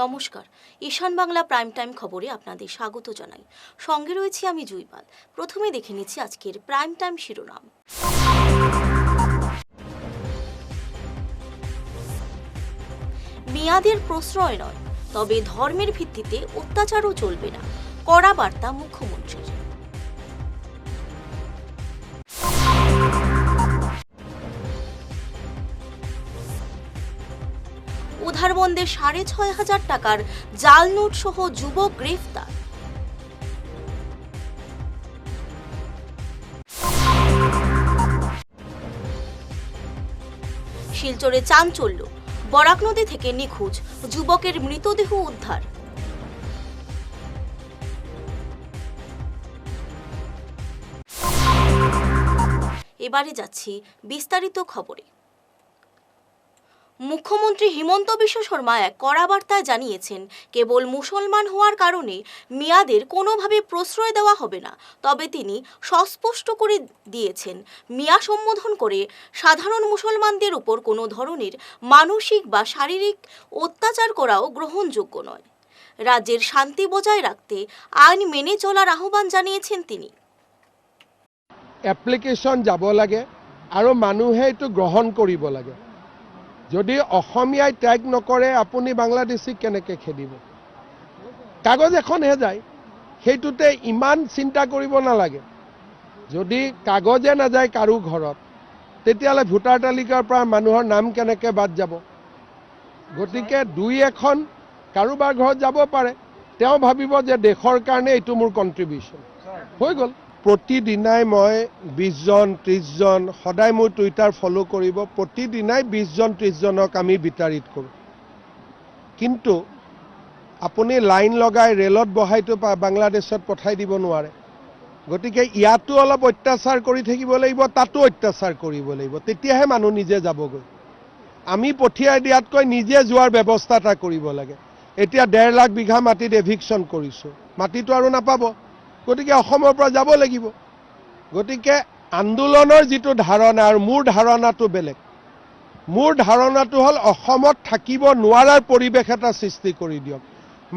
নমস্কার, ঈশান Bangla prime time খবরে আপনাদের স্বাগত জানাই। সঙ্গে রয়েছি আমি জুইপাল। প্রথমে দেখে নিচ্ছি আজকের প্রাইম টাইম শিরোনাম। মেয়াদের প্রশ্রয় নয়, তবে ধর্মের ভিত্তিতে অত্যাচারও চলবে না, কড়া বার্তা মুখ্যমন্ত্রীর। উধারবন্দে ৬,৫০০ টাকার জাল নোট সহ যুবক গ্রেফতার। শিলচরে চাঞ্চল্য, বরাক নদী থেকে নিখোঁজ যুবকের মৃতদেহ উদ্ধার। এবারে যাচ্ছি বিস্তারিত খবরে। মুখ্যমন্ত্রী হিমন্ত বিশ্ব শর্মা এক কড়া বার্তায় জানিয়েছেন, কেবল মুসলমান হওয়ার কারণে মেয়াদের কোনোভাবে প্রশ্রয় দেওয়া হবে না। তবে তিনি সস্পষ্ট করে দিয়েছেন, মিয়া সম্বোধন করে সাধারণ মুসলমানদের উপর কোনো ধরনের মানসিক বা শারীরিক অত্যাচার করাও গ্রহণযোগ্য নয়। রাজ্যের শান্তি বজায় রাখতে আইন মেনে চলার আহ্বান জানিয়েছেন তিনি। এপ্লিকেশ্যন যাব লাগে আৰু মানুহে এইটো গ্ৰহণ কৰিব লাগে। যদি অসমীয়াই ট্যাগ নকৰে আপুনি বাংলাদেশীক কেনেকৈ খেদিব? কাগজ এখনহে যায়, সেইটোতে ইমান চিন্তা কৰিব নালাগে। যদি কাগজে নাযায় কাৰো ঘৰত, তেতিয়াহ'লে ভোটাৰ তালিকাৰ পৰা মানুহৰ নাম কেনেকৈ বাদ যাব? গতিকে দুই এখন কাৰোবাৰ ঘৰত যাব পাৰে, তেওঁ ভাবিব যে দেশৰ কাৰণে এইটো মোৰ কণ্ট্ৰিবিউশ্যন হৈ গ'ল। প্ৰতিদিনাই মই 20 জন 30 জন সদায় মোৰ টুইটাৰ ফ'ল' কৰিব, প্ৰতিদিনাই 20 জন 30 জনক আমি বিতাড়িত কৰোঁ। কিন্তু আপুনি লাইন লগাই ৰেলত বহাইতো বাংলাদেশত পঠাই দিব নোৱাৰে। গতিকে ইয়াতো অলপ অত্যাচাৰ কৰি থাকিব লাগিব, তাতো অত্যাচাৰ কৰিব লাগিব, তেতিয়াহে মানুহ নিজে যাবগৈ। আমি পঠিয়াই দিয়াতকৈ নিজে যোৱাৰ ব্যৱস্থা এটা কৰিব লাগে। এতিয়া 1.5 লাখ বিঘা মাটিত এভিকশ্যন কৰিছোঁ, মাটিটো আৰু নাপাব। গতিকে অসমৰ পৰা যাব লাগিব। গতিকে আন্দোলনৰ যিটো ধাৰণা আৰু মোৰ ধাৰণাটো বেলেগ। মোৰ ধাৰণাটো হ'ল অসমত থাকিব নোৱাৰাৰ পৰিৱেশ এটা সৃষ্টি কৰি দিয়ক।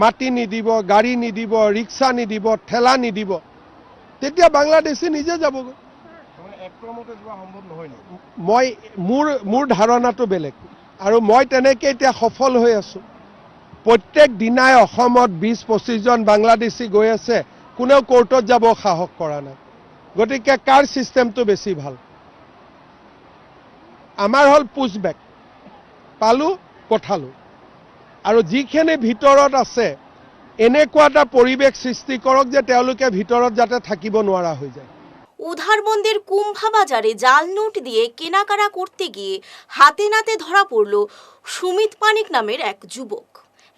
মাটি নিদিব, গাড়ী নিদিব, ৰিক্সা নিদিব, ঠেলা নিদিব, তেতিয়া বাংলাদেশী নিজে যাবগৈ। মোৰ ধাৰণাটো বেলেগ আৰু মই তেনেকৈ এতিয়া সফল হৈ আছোঁ। প্ৰত্যেক দিনাই অসমত 20-25 জন বাংলাদেশী গৈ আছে, কোনেও কোৰ্টত যাব সাহস কৰা নাই। গতিকে কাৰ ছিষ্টেমটো বেছি ভাল? আমাৰ হ'ল পুছবেক, পালোঁ পঠালোঁ। আৰু যিখিনি ভিতৰত আছে এনেকুৱা এটা পৰিৱেশ সৃষ্টি কৰক যে তেওঁলোকে ভিতৰত যাতে থাকিব নোৱাৰা হৈ যায়। উধারবন্দের কুম্ভা বাজারে জাল নোট দিয়ে কেনাকাটা করতে গিয়ে হাতে নাতে ধরা পড়ল সুমিত পানিক নামের এক যুবক।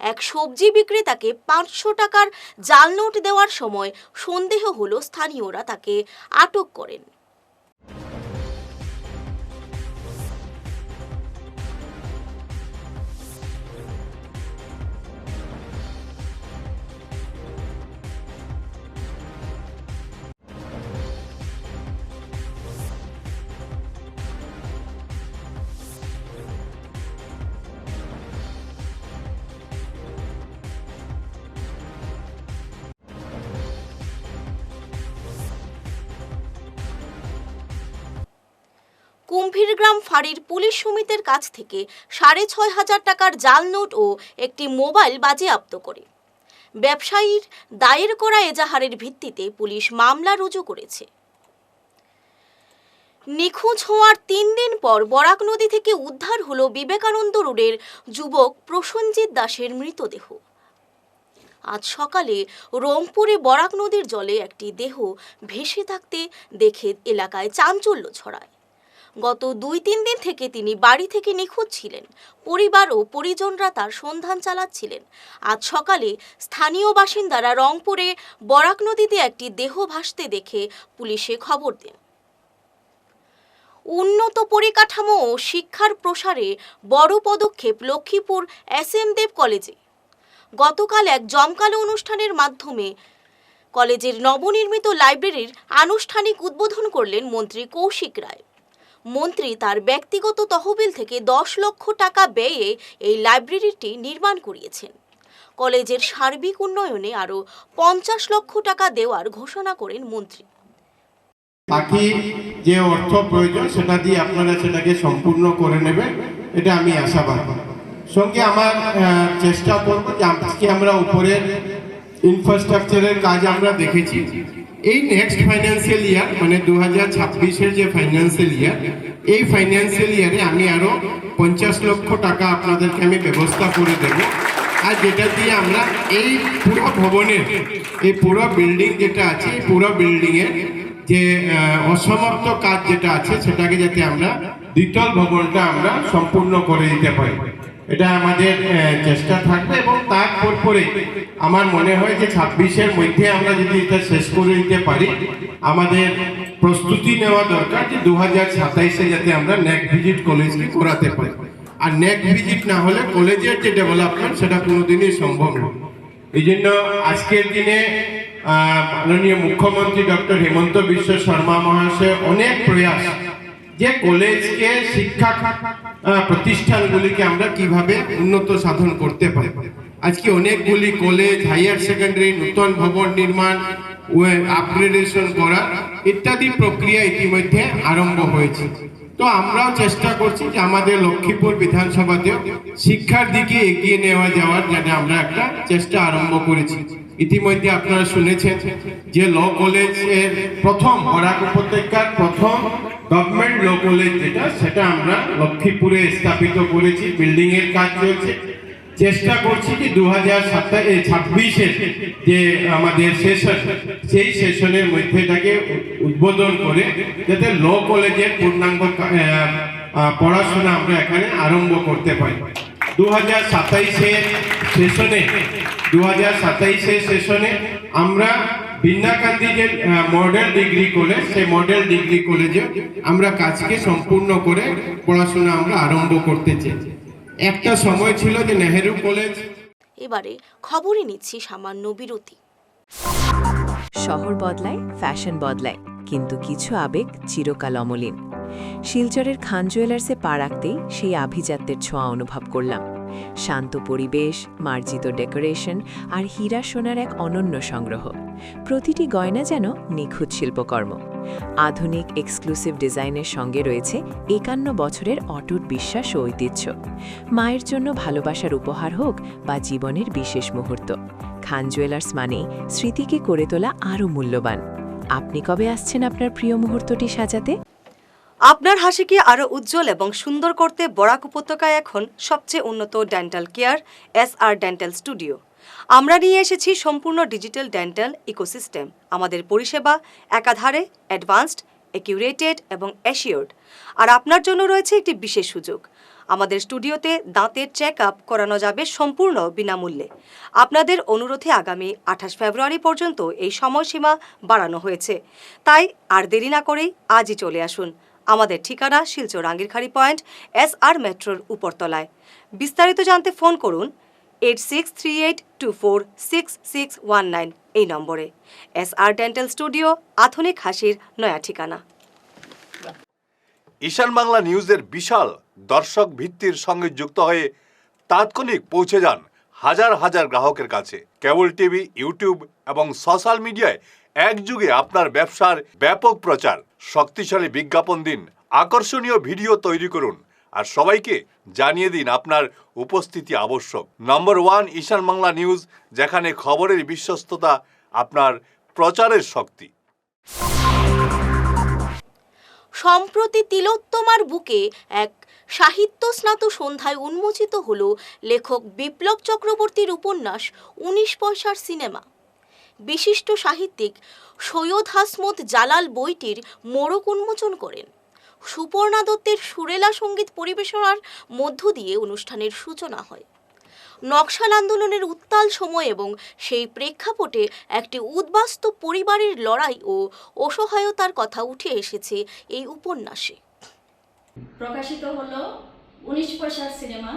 এক সবজি বিক্রেতাকে 500 টাকার জাল নোট দেওয়ার সময় সন্দেহ হলো স্থানীয়রা তাকে আটক করেন। কুম্ভীরগ্রাম ফাঁড়ির পুলিশ সমিতির কাছ থেকে 6,500 টাকার জাল নোট ও একটি মোবাইল বাজেয়াপ্ত করে। ব্যবসায়ীর দায়ের করা এজাহারের ভিত্তিতে পুলিশ মামলা রুজু করেছে। নিখোঁজ হওয়ার 3 দিন পর বরাক নদী থেকে উদ্ধার হলো বিবেকানন্দ রোডের যুবক প্রসেনজিৎ দাসের মৃতদেহ। আজ সকালে রংপুরে বরাক নদীর জলে একটি দেহ ভেসে থাকতে দেখে এলাকায় চাঞ্চল্য ছড়ায়। গত 2-3 দিন থেকে তিনি বাড়ি থেকে নিখোঁজ ছিলেন। পরিবার ও পরিজনরা তার সন্ধান চালাচ্ছিলেন। আজ সকালে স্থানীয় বাসিন্দারা রংপুরে বরাক নদীতে একটি দেহ ভাসতে দেখে পুলিশে খবর দেন। উন্নত পরিকাঠামো ও শিক্ষার প্রসারে বড় পদক্ষেপ লক্ষ্মীপুর এস.এম. দেব কলেজে। গতকাল এক জমকালো অনুষ্ঠানের মাধ্যমে কলেজের নবনির্মিত লাইব্রেরির আনুষ্ঠানিক উদ্বোধন করলেন মন্ত্রী কৌশিক রায়। মন্ত্রী তার ব্যক্তিগত তহবিল থেকে 10 লক্ষ টাকা ব্যয়ে এই লাইব্রেরিটি নির্মাণ করিয়েছেন। কলেজের সার্বিক উন্নয়নে আরও 50 লক্ষ টাকা দেওয়ার ঘোষণা করেন মন্ত্রী। বাকি যে অর্থ প্রয়োজন সেটা দিয়ে আপনারা সেটাকে সম্পূর্ণ করে নেবেন, এটা আমি আশাবাদ। সঙ্গে আমার চেষ্টা করব যে আজকে আমরা উপরের ইনফ্রাস্ট্রাকচারের কাজ আমরা দেখেছি, এই নেক্সট ফাইন্যান্সিয়াল ইয়ার মানে 2026-এর যে ফাইন্যান্সিয়াল ইয়ার, এই ফাইন্যান্সিয়াল ইয়ারে আমি আরো 50 লক্ষ টাকা আপনাদেরকে আমি ব্যবস্থা করে দেব। আর যেটা দিয়ে আমরা এই পুরো ভবনের এই পুরো বিল্ডিং যেটা আছে, এই পুরো বিল্ডিংয়ের যে অসমাপ্ত কাজ যেটা আছে সেটাকে যাতে আমরা দ্বিতল ভবনটা আমরা সম্পূর্ণ করে দিতে পারি, এটা আমাদের চেষ্টা থাকবে। এবং তারপর পরে আমার মনে হয় যে 26-এর মধ্যে আমরা যদি এটা শেষ করে দিতে পারি, আমাদের প্রস্তুতি নেওয়া দরকার যে 2027-এ যাতে আমরা নেক ভিজিট কলেজকে করাতে পারি। আর নেক ভিজিট না হলে কলেজের যে ডেভেলপমেন্ট সেটা কোনোদিনই সম্ভব নয়। এই জন্য আজকের দিনে মাননীয় মুখ্যমন্ত্রী ডক্টর হেমন্ত বিশ্ব শর্মা মহাশয় অনেক প্রয়াস যে কলেজকে শিক্ষা প্রতিষ্ঠানগুলিকে আমরা কিভাবে উন্নত সাধন করতে পারি। আজকে অনেকগুলি কলেজ, হাইয়ার সেকেন্ডারি নতুন ভবন নির্মাণ, আপগ্রেডেশন করা ইত্যাদি প্রক্রিয়া ইতিমধ্যে আরম্ভ হয়েছে। তো আমরাও চেষ্টা করছি যে আমাদের লক্ষ্মীপুর বিধানসভাতেও শিক্ষার দিকে এগিয়ে নেওয়া যাওয়ার জন্য আমরা একটা চেষ্টা আরম্ভ করেছি। ইতিমধ্যে আপনারা শুনেছেন যে ল কলেজের প্রথম বরাক উপত্যকার প্রথম গভর্নমেন্ট ল কলেজ যেটা, সেটা আমরা লক্ষ্মীপুরে স্থাপিত করেছি, বিল্ডিং এর কাজ চলছে। চেষ্টা করছি যে 2026-এর যে আমাদের সেশন, সেই সেশনের মধ্যে এটাকে উদ্বোধন করে যাতে ল কলেজের পূর্ণাঙ্গ পড়াশোনা আমরা এখানে আরম্ভ করতে পারি। 2027-এর সেশনে আমরা বিন্নাকান্দি যে মডেল ডিগ্রি কলেজ, সেই মডেল ডিগ্রি কলেজে আমরা কাজকে সম্পূর্ণ করে পড়াশোনা আমরা আরম্ভ করতে চাই। একটা সময় ছিল যে নেহেরু কলেজ। এবারে খবরে নিচ্ছি সামান্য বিরতি। শহর বদলায়, ফ্যাশন বদলায়, কিন্তু কিছু আবেগ চিরকাল অমলিন। শিলচরের খান জুয়েলার্সে পা রাখতেই সেই আভিজাত্যের ছোঁয়া অনুভব করলাম। শান্ত পরিবেশ, মার্জিত ডেকোরেশন আর হীরা সোনার এক অনন্য সংগ্রহ। প্রতিটি গয়না যেন নিখুঁত শিল্পকর্ম। আধুনিক এক্সক্লুসিভ ডিজাইনের সঙ্গে রয়েছে 51 বছরের অটুট বিশ্বাস ও ঐতিহ্য। মায়ের জন্য ভালোবাসার উপহার হোক বা জীবনের বিশেষ মুহূর্ত, খান জুয়েলার্স মানে স্মৃতিকে করে তোলা আরও মূল্যবান। আপনি কবে আসছেন আপনার প্রিয় মুহূর্তটি সাজাতে? আপনার হাসিকে আরও উজ্জ্বল এবং সুন্দর করতে বরাক উপত্যকায় এখন সবচেয়ে উন্নত dental care SR dental studio. আমরা নিয়ে এসেছি সম্পূর্ণ ডিজিটাল ডেন্টাল ইকোসিস্টেম। আমাদের পরিষেবা একাধারে অ্যাডভান্সড, অ্যাকিউরেটেড এবং অ্যাসিওর্ড। আর আপনার জন্য রয়েছে একটি বিশেষ সুযোগ। আমাদের স্টুডিওতে দাঁতের চেক আপ করানো যাবে সম্পূর্ণ বিনামূল্যে। আপনাদের অনুরোধে আগামী 28 ফেব্রুয়ারি পর্যন্ত এই সময়সীমা বাড়ানো হয়েছে। তাই আর দেরি না করেই আজই চলে আসুন। আমাদের ঠিকানা শিলচর আঙ্গিরখাড়ি পয়েন্ট, SR মেট্রোর উপরতলায়। বিস্তারিত জানতে ফোন করুন 8638246619 এই নম্বরে। SR ডেন্টাল স্টুডিও, আধুনিক হাসির নয়া ঠিকানা। ঈশান বাংলা নিউজের বিশাল দর্শক ভিত্তির সঙ্গে যুক্ত হয়ে তাৎক্ষণিক পৌঁছে যান হাজার হাজার গ্রাহকের কাছে। কেবল টিভি, ইউটিউব এবং সোশ্যাল মিডিয়ায় একযুগে আপনার ব্যবসার ব্যাপক প্রচার। শক্তিশালী বিজ্ঞাপন দিন, আকর্ষণীয় ভিডিও তৈরি করুন আর সবাইকে জানিয়ে দিন আপনার উপস্থিতি আবশ্যক। নম্বর 1 ঈশান বাংলা নিউজ, যেখানে খবরের বিশ্বস্ততা আপনার প্রচারের শক্তি। সম্প্রতি তিলোত্তমার বুকে এক সাহিত্য স্নাত সন্ধ্যায় উন্মোচিত হল লেখক বিপ্লব চক্রবর্তীর উপন্যাস 19 পয়সার সিনেমা। বিশিষ্ট সাহিত্যিক সৈয়দ হাসমত জালাল বইটির মোড়ক উন্মোচন করেন। সুপর্ণা দত্তের সুরেলা সঙ্গীত পরিবেশনার মধ্য দিয়ে অনুষ্ঠানের সূচনা হয়। নকশাল আন্দোলনের উত্তাল সময় এবং সেই প্রেক্ষাপটে একটি উদ্বাস্তু পরিবারের লড়াই ও অসহায়তার কথা উঠে এসেছে এই উপন্যাসে। প্রকাশিত হলো 19 পয়সার সিনেমা,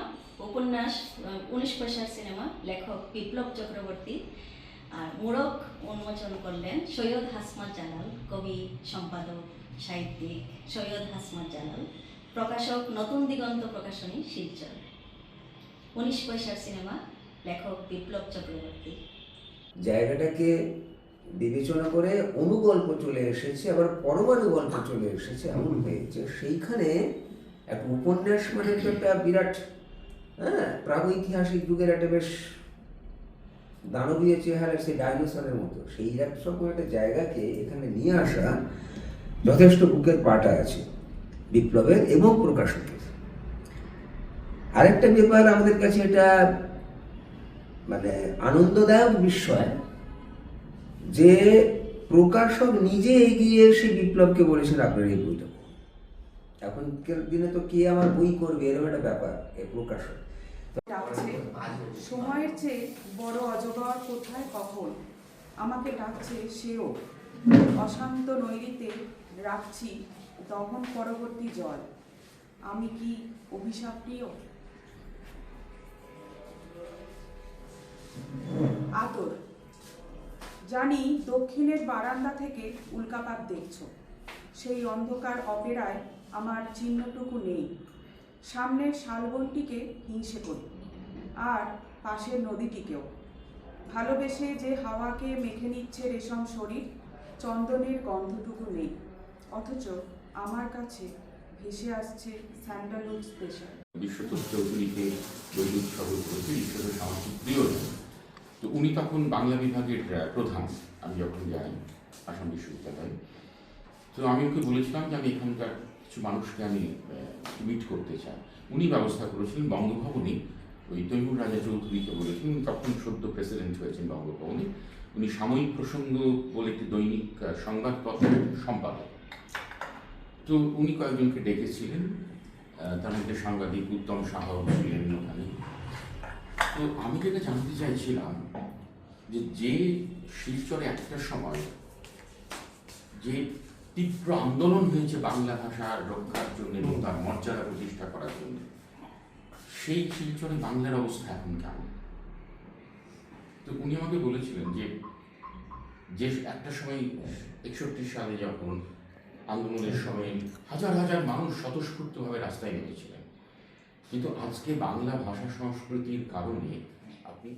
উপন্যাস 19 পয়সার সিনেমা, লেখক বিপ্লব চক্রবর্তী। আর মোড়ক উন্মোচন করলেন সৈয়দ হাসমত জালাল, কবি, সম্পাদক, সাহিত্যিক সৈয়দ হাসমত জালাল, প্রকাশক নতুন দিগন্ত প্রকাশনী, শিলচর। 19 পয়সার সিনেমা লেখক বিপ্লব চক্রবর্তী। জায়গাটাকে বিবেচনা করে অনুগল্প চলে এসেছে, আবার পরমাণু গল্প চলে এসেছে, এমন হয়েছে সেইখানে এক উপন্যাস মানে তো একটা বিরাট প্রাগৈতিহাসিক যুগের একটা বেশ দানবীয় চেহারার সেই ডাইনোসরের মতো সেই রকম একটা জায়গাকে এখানে নিয়ে আসা যথেষ্ট বুকের পাটা আছে বিপ্লবের এবং প্রকাশকের। আরেকটা ব্যাপার আমাদের কাছে এটা মানে আনন্দদায়ক বিষয় যে প্রকাশক নিজে এগিয়ে এসে বিপ্লবকে বলেছেন আপনার এই বইটা। এখনকার দিনে তো কে আমার বই করবে এরকম একটা ব্যাপার, এই প্রকাশক ডাকছে সময়ের চেয়ে বড় অজগর কোথায় কখন আমাকে ডাকছে সেও, অশান্ত নৈরিতে রাখছি দহন পরবর্তী জল, আমি কি অভিশাপ প্রিয়? আতর জানি দক্ষিণের বারান্দা থেকে উল্কাপাত দেখছো, সেই অন্ধকার অপেরায় আমার চিহ্নটুকু নেই, সামনের শালবনটিকে হিংসে করি আর পাশের নদীটিকেও, ভালোবেসে যে হাওয়াকে মেখে নিচ্ছে রেশম শরীর, চন্দনের গন্ধটুকু নেই, অথচ আমার কাছে ভেসে আসছে স্যান্ডালউড স্পেশাল। বিশ্বতোষ চৌধুরীকে বই উৎসর্গ করেছে ঈশ্বর সামাজিক প্রিয়। তো উনি তখন বাংলা বিভাগের প্রধান। আমি যখন যাই আসাম বিশ্ববিদ্যালয়ে, তো আমি ওকে বলেছিলাম যে আমি এখানকার কিছু মানুষকে আমি মিট করতে চাই। উনি ব্যবস্থা করেছিলেন বঙ্গভবনে, ওই তৈমুর রাজা চৌধুরীকে বলেছিলেন, উনি তখন সদ্য প্রেসিডেন্ট হয়েছেন বঙ্গভবনে। উনি সাময়িক প্রসঙ্গ বলে একটি দৈনিক সংবাদপত্রের সম্পাদক। তো উনি কয়েকজনকে ডেকেছিলেন, তার মধ্যে সাংবাদিক উত্তম সাহাও ছিলেন ওখানে। তো আমি যেটা জানতে চাইছিলাম যে শিলচরে একটা সময় যে তীব্র আন্দোলন হয়েছে বাংলা ভাষা রক্ষার জন্য এবং তার মর্যাদা প্রতিষ্ঠা করার জন্য, সেই শিলচরে বাংলার অবস্থা এখন কেমন? তো উনি আমাকে বলেছিলেন যে একটা সময় 61 সালে যখন আন্দোলনের সময় হাজার হাজার মানুষ স্বতঃস্ফূর্তভাবে রাস্তায় নেমেছিলেন, কিন্তু আজকে বাংলা ভাষা সংস্কৃতির কারণে আপনি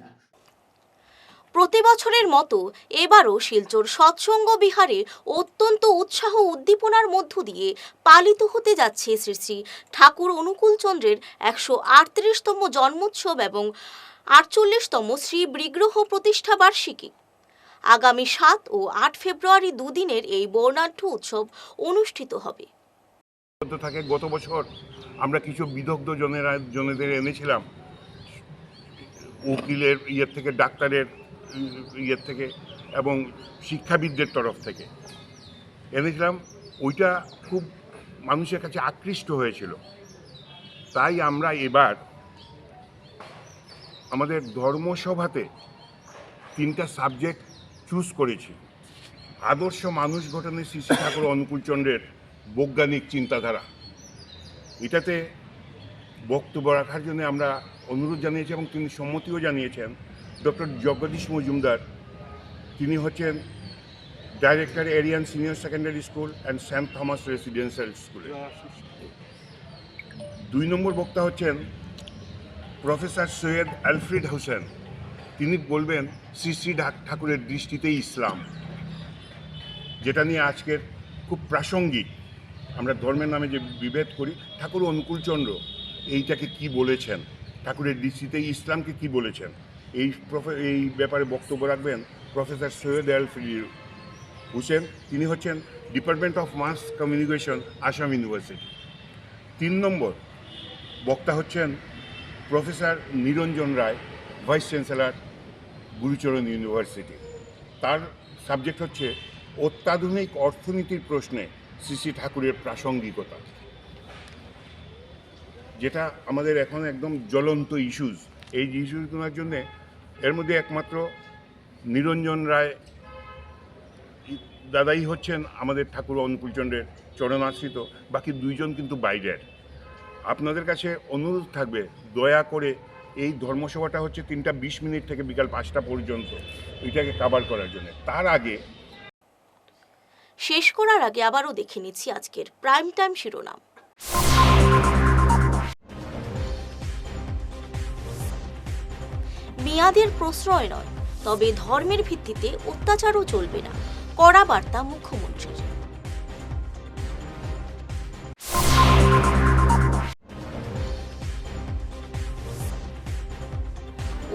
প্রতি বছরের মতো এবারও শিলচর সৎসঙ্গ বিহারে অত্যন্ত উৎসাহ উদ্দীপনার মধ্য দিয়ে পালিত হতে যাচ্ছে শ্রী শ্রী ঠাকুর অনুকূলচন্দ্রের 138তম জন্মোৎসব এবং 48তম শ্রী বিগ্রহ প্রতিষ্ঠা বার্ষিকী। আগামী 7 ও 8 ফেব্রুয়ারি দুদিনের এই বর্ণাঢ্য উৎসব অনুষ্ঠিত হবে। থাকে গত বছর আমরা কিছু বিদগ্ধ জনেদের এনেছিলাম, উকিলের ইয়ের থেকে, ডাক্তারের ইয়ের থেকে এবং শিক্ষাবিদদের তরফ থেকে এনেছিলাম। ওইটা খুব মানুষের কাছে আকৃষ্ট হয়েছিল। তাই আমরা এবার আমাদের ধর্মসভাতে 3টা সাবজেক্ট চুজ করেছি। আদর্শ মানুষ গঠনে শ্রী শ্রী ঠাকুর অনুকূলচন্দ্রের বৈজ্ঞানিক চিন্তাধারা, এটাতে বক্তব্য রাখার জন্য আমরা অনুরোধ জানিয়েছি এবং তিনি সম্মতিও জানিয়েছেন। ডক্টর জগদীশ মজুমদার, তিনি হচ্ছেন director Aryan senior secondary school and Saint Thomas residential স্কুলে। 2 নম্বর বক্তা হচ্ছেন প্রফেসর সৈয়দ আলফ্রেড হোসেন, তিনি বলবেন শ্রী শ্রী ঠাকুরের দৃষ্টিতে ইসলাম, যেটা নিয়ে আজকের খুব প্রাসঙ্গিক। আমরা ধর্মের নামে যে বিভেদ করি, ঠাকুর অনুকূলচন্দ্র এইটাকে কি বলেছেন, ঠাকুরের দৃষ্টিতে ইসলামকে কি বলেছেন, এই ব্যাপারে বক্তব্য রাখবেন প্রফেসর সৈয়দ আলফ্রেড হোসেন, তিনি হচ্ছেন department of mass communication, Assam university. 3 নম্বর বক্তা হচ্ছেন professor Niranjan Roy, vice chancellor, Gurucharan university. তার সাবজেক্ট হচ্ছে অত্যাধুনিক অর্থনীতির প্রশ্নে শ্রী শ্রী ঠাকুরের প্রাসঙ্গিকতা, যেটা আমাদের এখন একদম জ্বলন্ত ইস্যুজ। এই ইস্যুগুলোর জন্য এর মধ্যে একমাত্র নিরঞ্জন রায় দাদাই হচ্ছেন আমাদের ঠাকুর অনুকূলচন্দ্রের চরণাশ্রিত, বাকি 2 জন কিন্তু বাইরের। আপনাদের কাছে অনুরোধ থাকবে দয়া করে এই ধর্মসভাটা হচ্ছে 3টা 20 মিনিট থেকে বিকাল 5টা পর্যন্ত, এটাকে কভার করার জন্য। তার আগে শেষ করার আগে আবারও দেখে নিচ্ছি আজকের প্রাইম টাইম শিরোনাম। মেয়াদের প্রশ্রয় নয়, তবে ধর্মের ভিত্তিতে অত্যাচারও চলবে না, কড়া বার্তা মুখ্যমন্ত্রীর।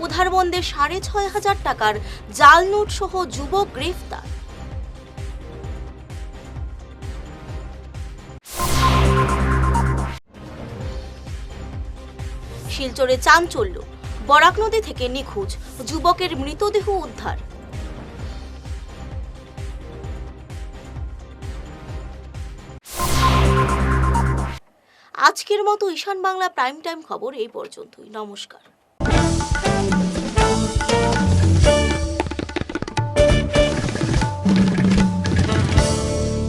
উধারবন্দে 6,500 টাকার জাল নোট সহ যুবক গ্রেফতার। শিলচরে চাঞ্চল্য, বরাক নদী থেকে নিখোঁজ যুবকের মৃতদেহ উদ্ধার। আজকের মতো ঈশান বাংলা প্রাইম টাইম খবর এই পর্যন্তই। নমস্কার।